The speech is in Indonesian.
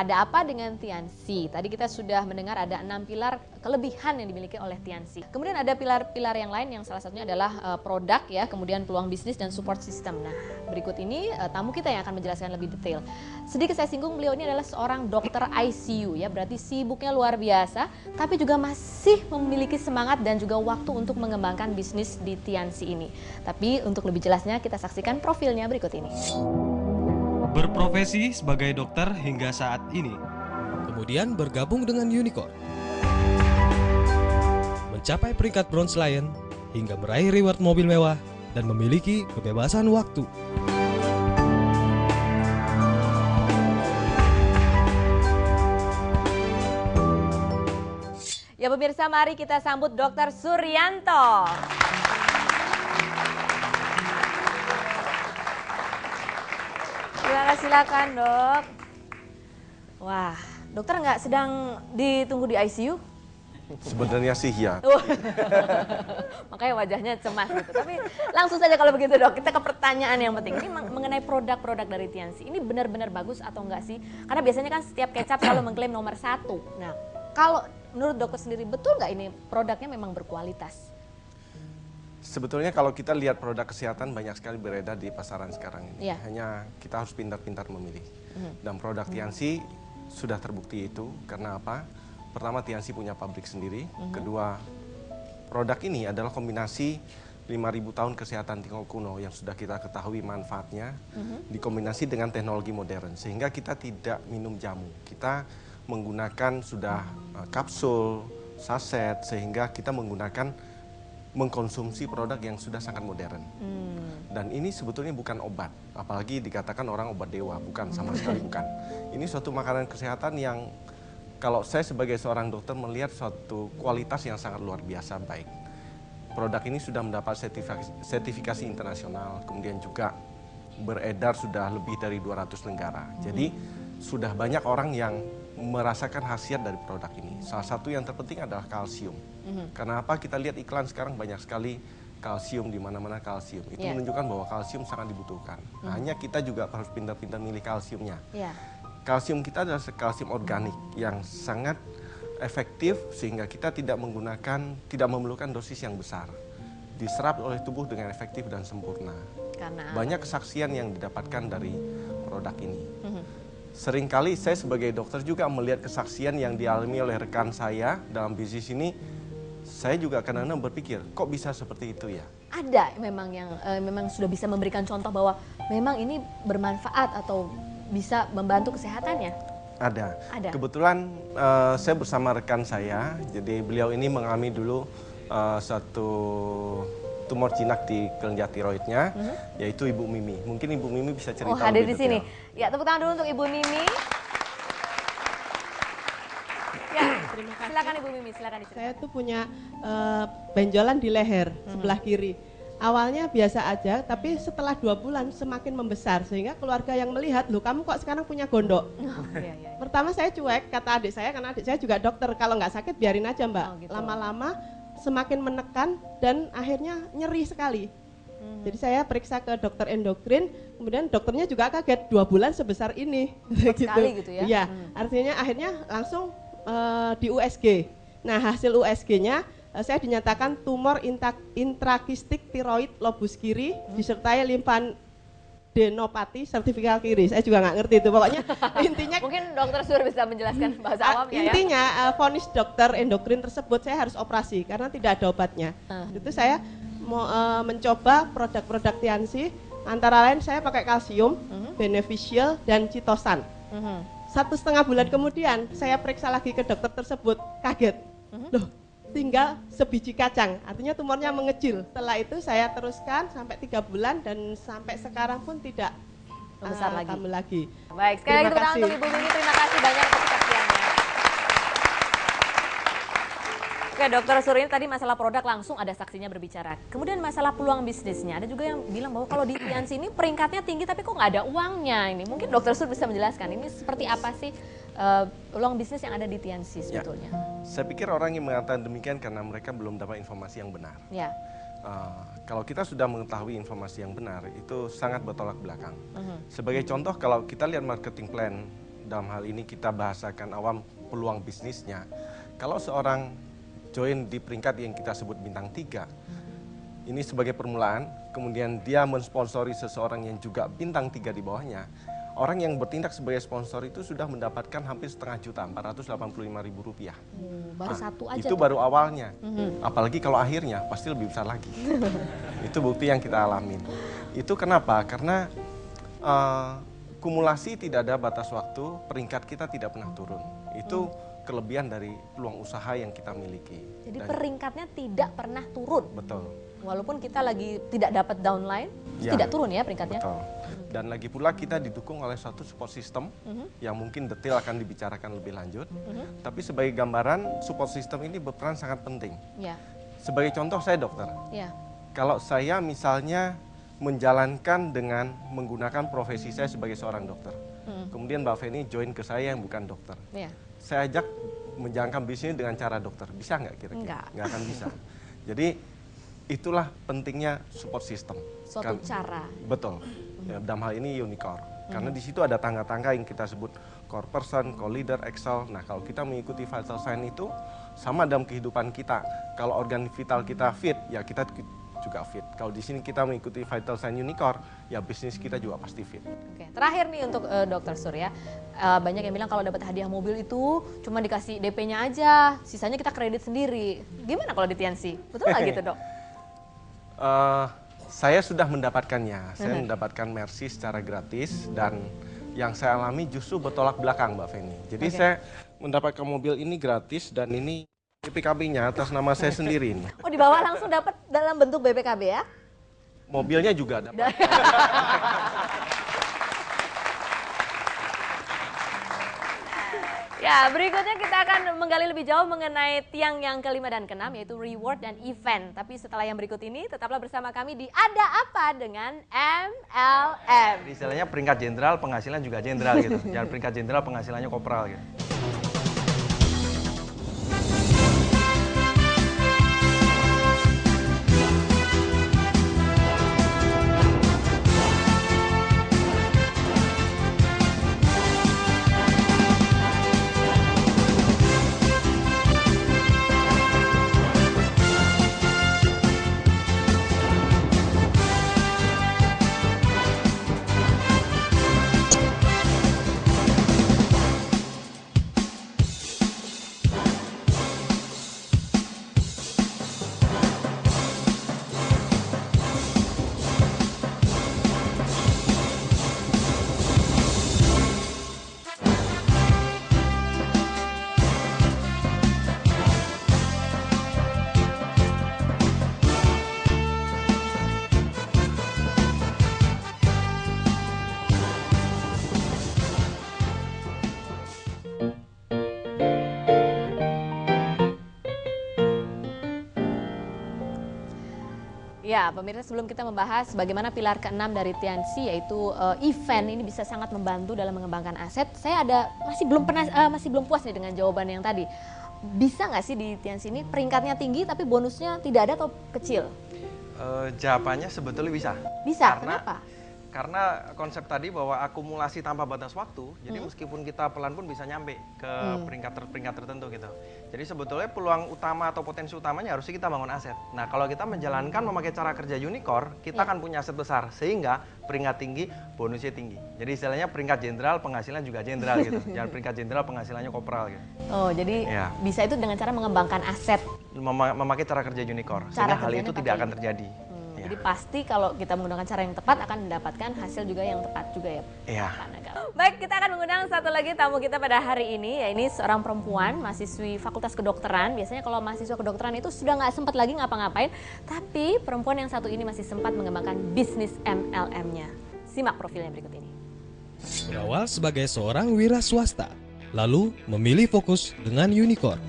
ada apa dengan Tiansi? Tadi kita sudah mendengar ada 6 pilar kelebihan yang dimiliki oleh Tiansi. Kemudian ada pilar-pilar yang lain yang salah satunya adalah produk ya, kemudian peluang bisnis dan support system. Nah, berikut ini tamu kita yang akan menjelaskan lebih detail. Sedikit saya singgung, beliau ini adalah seorang dokter ICU ya, berarti sibuknya luar biasa, tapi juga masih memiliki semangat dan juga waktu untuk mengembangkan bisnis di Tiansi ini. Tapi untuk lebih jelasnya kita saksikan profilnya berikut ini. Berprofesi sebagai dokter hingga saat ini. Kemudian bergabung dengan Unicorn. Mencapai peringkat Bronze Lion hingga meraih reward mobil mewah dan memiliki kebebasan waktu. Ya pemirsa, mari kita sambut Dr. Suryanto. Silakan dok. Wah, dokter nggak sedang ditunggu di ICU? Sebenarnya sih ya. Makanya wajahnya cemas gitu. Tapi langsung saja kalau begitu dok, kita ke pertanyaan yang penting. Ini mengenai produk-produk dari Tiansi. Ini benar-benar bagus atau enggak sih? Karena biasanya kan setiap kecap selalu mengklaim nomor 1. Nah, kalau menurut dokter sendiri betul nggak ini produknya memang berkualitas? Sebetulnya kalau kita lihat produk kesehatan banyak sekali beredar di pasaran sekarang ini. Iya. Hanya kita harus pintar-pintar memilih. Dan produk Tiansi sudah terbukti itu. Karena apa? Pertama, Tiansi punya pabrik sendiri. Kedua, produk ini adalah kombinasi 5.000 tahun kesehatan Tiongkok kuno yang sudah kita ketahui manfaatnya, dikombinasi dengan teknologi modern. Sehingga kita tidak minum jamu. Kita menggunakan sudah kapsul, saset, sehingga kita mengkonsumsi produk yang sudah sangat modern. Dan ini sebetulnya bukan obat, apalagi dikatakan orang obat dewa, bukan, sama sekali bukan. Ini suatu makanan kesehatan yang kalau saya sebagai seorang dokter melihat suatu kualitas yang sangat luar biasa baik. Produk ini sudah mendapat sertifikasi internasional, kemudian juga beredar sudah lebih dari 200 negara. Jadi sudah banyak orang yang merasakan khasiat dari produk ini. Salah satu yang terpenting adalah kalsium. Karena apa? Kita lihat iklan sekarang banyak sekali kalsium, di mana-mana kalsium. Itu menunjukkan bahwa kalsium sangat dibutuhkan. Hanya kita juga harus pintar-pintar milih kalsiumnya. Kalsium kita adalah kalsium organik yang sangat efektif sehingga kita tidak memerlukan dosis yang besar. Diserap oleh tubuh dengan efektif dan sempurna. Karena banyak kesaksian yang didapatkan dari produk ini. Seringkali saya sebagai dokter juga melihat kesaksian yang dialami oleh rekan saya dalam bisnis ini. Saya juga kadang-kadang berpikir, kok bisa seperti itu ya? ada memang yang memang sudah bisa memberikan contoh bahwa memang ini bermanfaat atau bisa membantu kesehatannya? Ada. Ada. Kebetulan saya bersama rekan saya, jadi beliau ini mengalami dulu satu tumor jinak di kelenjar tiroidnya, yaitu Ibu Mimi. Mungkin Ibu Mimi bisa cerita lebih hadir di detail. sini. Ya, tepuk tangan dulu untuk Ibu Mimi. Ya, Terima kasih. silakan Ibu Mimi, silakan diceritakan. Saya tuh punya benjolan di leher sebelah kiri. Awalnya biasa aja, tapi setelah 2 bulan semakin membesar sehingga keluarga yang melihat, loh kamu kok sekarang punya gondok. Iya, iya. Pertama saya cuek, kata adik saya, karena adik saya juga dokter, kalau nggak sakit biarin aja mbak. Oh, gitu. Lama-lama semakin menekan dan akhirnya nyeri sekali. Jadi saya periksa ke dokter endokrin, kemudian dokternya juga kaget 2 bulan sebesar ini. Sekali gitu ya? Iya, artinya akhirnya langsung di USG. Nah hasil USG-nya saya dinyatakan tumor intrakistik tiroid lobus kiri disertai limfadenopati sertifikal kiri. Saya juga nggak ngerti itu, pokoknya intinya Mungkin dokter sudah bisa menjelaskan bahasa awamnya ya. intinya vonis dokter endokrin tersebut saya harus operasi karena tidak ada obatnya. Itu saya mau mencoba produk-produk Tiansi, antara lain saya pakai kalsium, beneficial dan citosan. 1,5 bulan kemudian saya periksa lagi ke dokter tersebut, kaget, loh tinggal sebiji kacang, artinya tumornya mengecil. Setelah itu saya teruskan sampai 3 bulan dan sampai sekarang pun tidak Membesar lagi. kambuh lagi. Baik, sekali lagi tepuk Terima tangan untuk kasih. Ibu Mimi, terima kasih banyak atas kesaksiannya. Oke, Dokter Surya, tadi masalah produk langsung ada saksinya berbicara. Kemudian masalah peluang bisnisnya, ada juga yang bilang bahwa kalau di Tiansi ini peringkatnya tinggi tapi kok nggak ada uangnya ini. Mungkin Dokter Sur bisa menjelaskan ini seperti apa sih peluang bisnis yang ada di Tiansi sebetulnya? Saya pikir orang yang mengatakan demikian karena mereka belum dapat informasi yang benar. Ya. Kalau kita sudah mengetahui informasi yang benar, itu sangat bertolak belakang. Sebagai contoh, kalau kita lihat marketing plan dalam hal ini kita bahasakan awam peluang bisnisnya. Kalau seorang join di peringkat yang kita sebut bintang 3, ini sebagai permulaan, kemudian dia mensponsori seseorang yang juga bintang 3 di bawahnya. Orang yang bertindak sebagai sponsor itu sudah mendapatkan hampir setengah juta, Rp485.000. Baru satu aja itu tuh. baru awalnya. Apalagi kalau akhirnya pasti lebih besar lagi. Itu bukti yang kita alamin. Itu kenapa? Karena kumulasi tidak ada batas waktu, peringkat kita tidak pernah turun. Itu kelebihan dari peluang usaha yang kita miliki. Jadi peringkatnya tidak pernah turun. Betul. Walaupun kita lagi tidak dapat downline, Ya, tidak turun ya peringkatnya. Betul. Dan lagi pula kita didukung oleh suatu support system yang mungkin detail akan dibicarakan lebih lanjut. Tapi sebagai gambaran, support system ini berperan sangat penting. Ya, Sebagai contoh saya dokter, ya. kalau saya misalnya menjalankan dengan menggunakan profesi saya sebagai seorang dokter, kemudian Mbak Feni join ke saya yang bukan dokter, Ya. saya ajak menjalankan bisnis dengan cara dokter, bisa nggak kira-kira? Nggak. Nggak akan bisa. Jadi itulah pentingnya support system. Suatu cara. Betul. Ya, dalam hal ini unicorn. Karena di situ ada tangga-tangga yang kita sebut core person, core leader, excel. Nah, kalau kita mengikuti vital sign itu sama dalam kehidupan kita. Kalau organ vital kita fit, ya kita juga fit. Kalau di sini kita mengikuti vital sign unicorn, ya bisnis kita juga pasti fit. Oke, terakhir nih untuk Dokter Surya, banyak yang bilang kalau dapat hadiah mobil itu cuma dikasih DP-nya aja, sisanya kita kredit sendiri. Gimana kalau di Tiansi? Betul nggak gitu, Dok? Saya sudah mendapatkannya. Saya mendapatkan Mercy secara gratis dan yang saya alami justru bertolak belakang, Mbak Feni. Jadi saya mendapatkan mobil ini gratis dan ini BPKB-nya atas nama saya sendiri ini. Oh, di bawah langsung dapat dalam bentuk BPKB ya? Mobilnya juga dapat. Ya, berikutnya kita akan menggali lebih jauh mengenai tiang yang kelima dan keenam, yaitu reward dan event. Tapi setelah yang berikut ini, tetaplah bersama kami di Ada Apa dengan MLM. Istilahnya peringkat jenderal, penghasilan juga jenderal gitu. Jangan peringkat jenderal, penghasilannya kopral gitu. Ya, pemirsa, sebelum kita membahas bagaimana pilar keenam dari Tiansi, yaitu event, ini bisa sangat membantu dalam mengembangkan aset. Saya masih belum puas nih dengan jawaban yang tadi. Bisa nggak sih di Tiansi ini peringkatnya tinggi tapi bonusnya tidak ada atau kecil? Jawabannya sebetulnya bisa. Bisa, kenapa? Karena konsep tadi bahwa akumulasi tanpa batas waktu, jadi meskipun kita pelan pun bisa nyampe ke peringkat tertentu gitu. Jadi sebetulnya peluang utama atau potensi utamanya harusnya kita bangun aset. Nah, kalau kita menjalankan memakai cara kerja unicorn, kita akan punya aset besar sehingga peringkat tinggi, bonusnya tinggi. Jadi istilahnya peringkat jenderal, penghasilan juga jenderal gitu. Jangan peringkat jenderal, penghasilannya kopral gitu. Oh, jadi bisa itu dengan cara mengembangkan aset. Memakai cara kerja unicorn, sehingga hal itu tidak akan terjadi. Jadi pasti kalau kita menggunakan cara yang tepat akan mendapatkan hasil juga yang tepat juga ya. Iya. Baik, kita akan mengundang satu lagi tamu kita pada hari ini, yaitu seorang perempuan, mahasiswi Fakultas Kedokteran. Biasanya kalau mahasiswa kedokteran itu sudah nggak sempat lagi ngapa-ngapain, tapi perempuan yang satu ini masih sempat mengembangkan bisnis MLM-nya. Simak profilnya berikut ini. Berawal sebagai seorang wira swasta, lalu memilih fokus dengan unicorn.